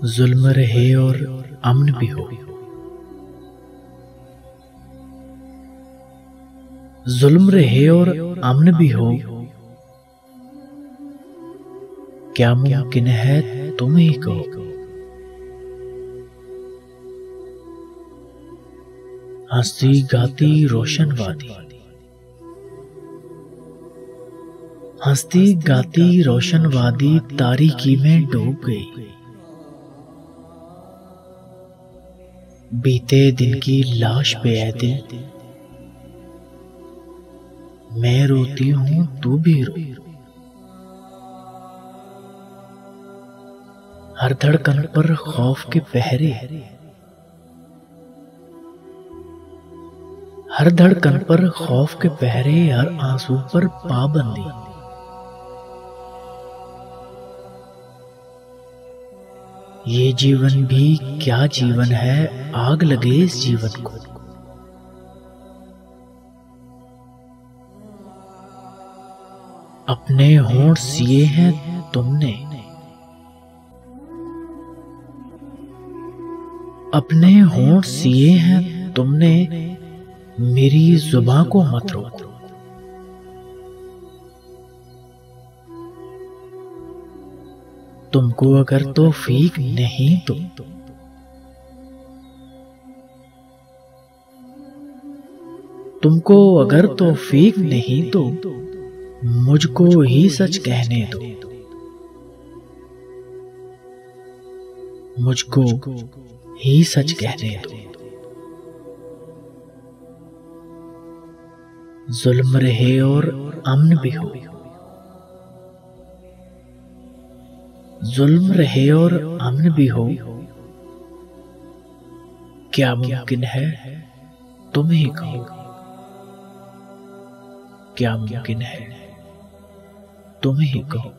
जुल्म रहे और अमन भी हो। जुल्म रहे और अमन भी हो, क्या मुमकिन है तुम ही कहो। हंसती गाती रोशन वादी, हंसती गाती रोशन वादी तारीकी में डूब गई। बीते दिन की लाश पे ऐ दिल, मैं रोती हूं तू भी रो। हर धड़कन पर खौफ के पहरे, हर धड़कन पर खौफ के पहरे, हर आंसू पर पाबंदी। ये जीवन भी क्या जीवन है, आग लगे इस जीवन को। अपने होंठ सिए हैं तुमने, अपने होंठ सिए हैं तुमने, मेरी जुबां को मत रोको। तुमको अगर तौफीक नहीं तो तुमको अगर तौफीक नहीं तो मुझको ही सच कहने दो। मुझको ही सच कहने दो। जुल्म रहे और अमन भी हो, जुल्म रहे और अमन भी हो, क्या मुमकिन है तुम ही कहो। क्या मुमकिन है तुम ही कहो।